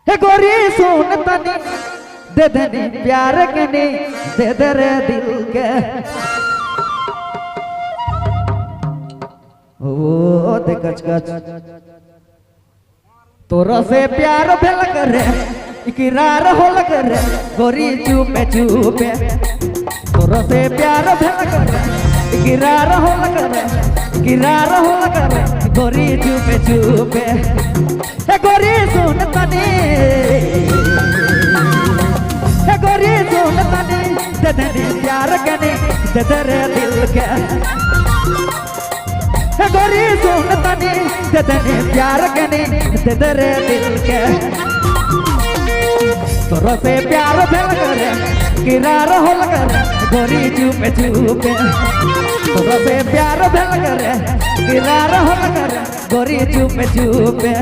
हे गोरी सुन तनी दे दनी प्यार के नी दे दे रे दिल के ओ दे कच कच तोरा से प्यार भेल करे इकरार होल करे गोरी चुपे चुपे तोरा से प्यार भेल करे इकरार होल करे इकरार होल करे गोरी चुपे चुपे हे गोरी सुन तनी हे गोरी सुन तनी दे दे प्यार के नी दे दे रे दिल के हे गोरी सुन तनी दे दे प्यार के नी दे दे रे दिल के तोरा से प्यार भेल करे किरार होल करे गोरी चुपे चुपे तोरा से प्यार भेल करे किरार होल करे गोरी चुपे चुपे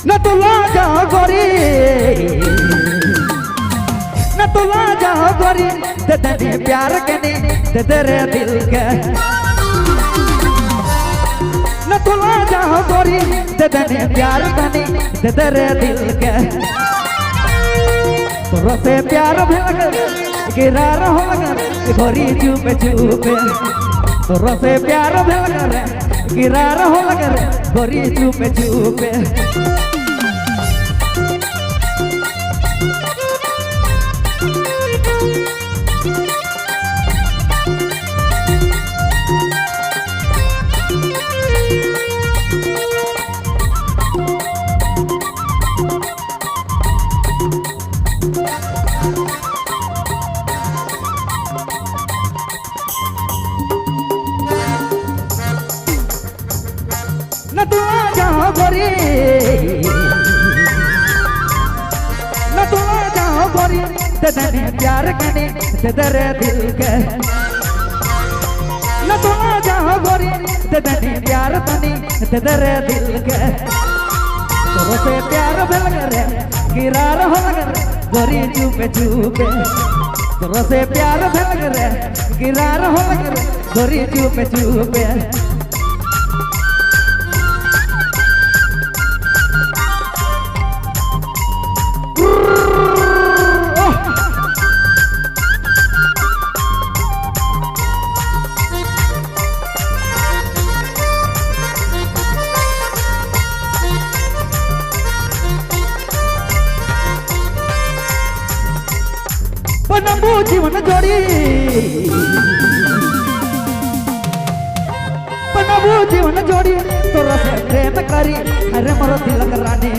न तुला जा गोरी न तुला जा गोरी दे दे प्यार के नी दे दे रे दिल के न तुला जा गोरी दे दे प्यार के नी दे दे रे दिल के तोरा से प्यार भेल करे किरार होल करे गोरी चुपे चुपे तोरा से प्यार भेल करे किरार होल करे गोरी चुपे चुपे न तू आ जा गोरी न तू आ जा गोरी दे दे प्यार के नी दे दे रे दिल के न तू आ जा गोरी दे दे प्यार के नी दे दे रे दिल के तोरा से प्यार भेल करे किरार होल करे गोरी चुपे चुपे तोरा से प्यार भेल करे किरार होल करे गोरी चुपे चुपे बनबू जीवन जोड़ी बनबू जीवन जोड़ी तोरा से प्रेम करी हरे मोर दिल रानी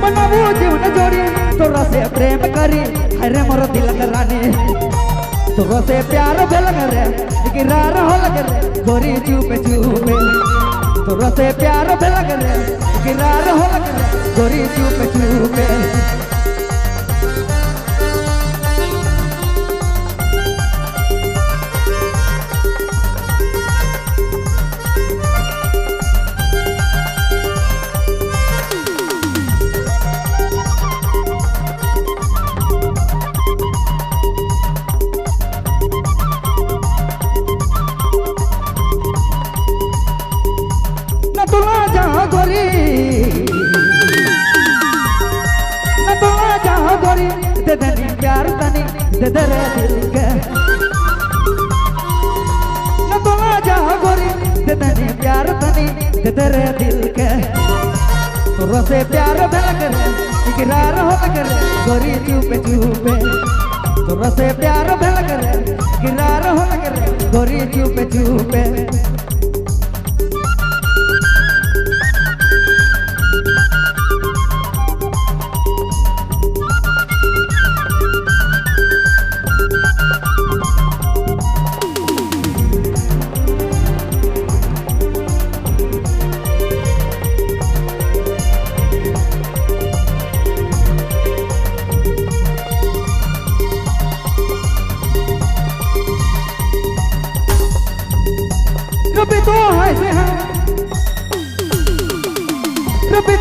बनबू जीवन जोड़ी तोरा से प्रेम करी हरे मोर दिल रानी तोरा से प्यार भेल करे किरार होल करे गोरी चुपे चुपे तोरा से प्यार भेल करे किरार होल करे गोरी चुपे चुपे न तुला जा गोरी न तुला जा गोरी दे दे प्यार तनी दे दे रे दिल के न तुला जा गोरी दे दे प्यार तनी दे दे रे दिल के तोरा से प्यार भेल करे इकरार होल करे गोरी चुपे चुपे तोरा से प्यार भेल करे इकरार होल करे गोरी चुपे चुपे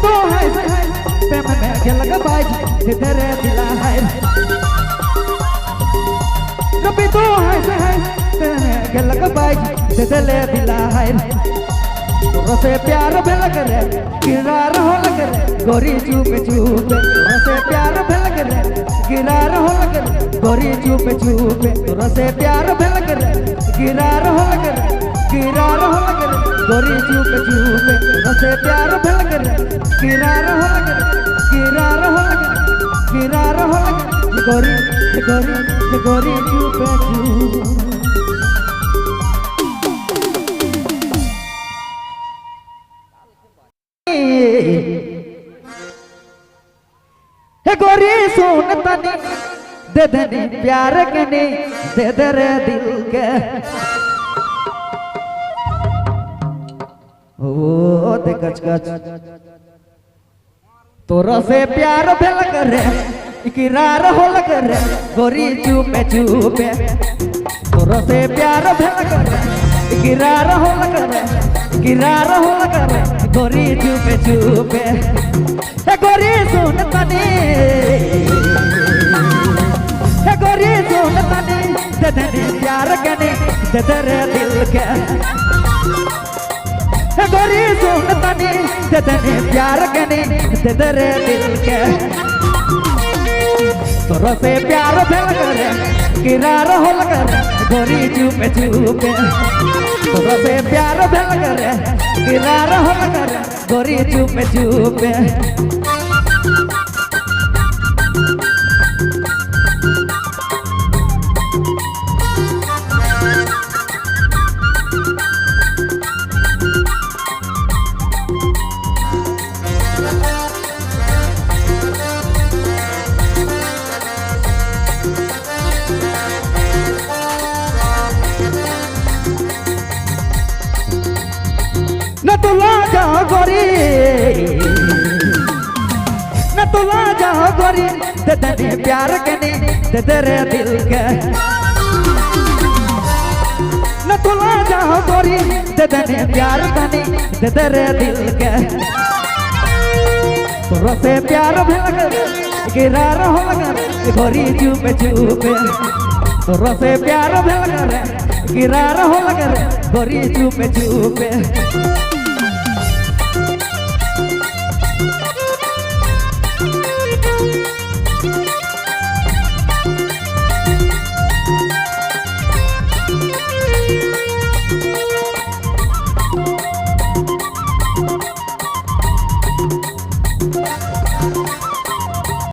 दो है प्रेम में गलग बाज दे तेरे दिला है रबी दो है प्रेम में गलग बाज दे तेरे दिला है तुझसे प्यार भल करे किरार हो लगे गोरी चुप चुप तुझसे प्यार भल करे किरार हो लगे गोरी चुप चुप तुझसे प्यार भल करे किरार हो लगे गोरी चुप चुप तुझसे प्यार भल करे किरार हो लगे गोरी गोरी गोरी चुप चुप हे गोरी सुन तनी दे दनी प्यार के ने दे दे रे दिल के ओ दे कच कच तोरा से प्यार भेल करे इकरार होल करे गोरी चुपे चुपे तोरा से प्यार भेल करे इकरार होल करे गोरी चुपे चुपे हे गोरी सुन तनी हे गोरी सुन तनी दे दनी प्यार कने दे दे रे दिल के हे गोरी सुन तनी दे दनी प्यार कने दे दे रे दिल के तोरा से प्यार भेल करे किरार होल करे गोरी चुपे चुपे तोरा से प्यार भेल करे किरार होल करे गोरी चुपे चुपे न तुला जा गोरी न तुला जा गोरी दे दनी प्यार के ने दे दे रे दिल के न तुला जा गोरी दे दनी प्यार तनी दे दे रे दिल के तोरा से प्यार भेल करे किरार हो लगे गोरी चुपे चुपे तोरा से प्यार भेल करे किरार हो लगे गोरी चुपे चुपे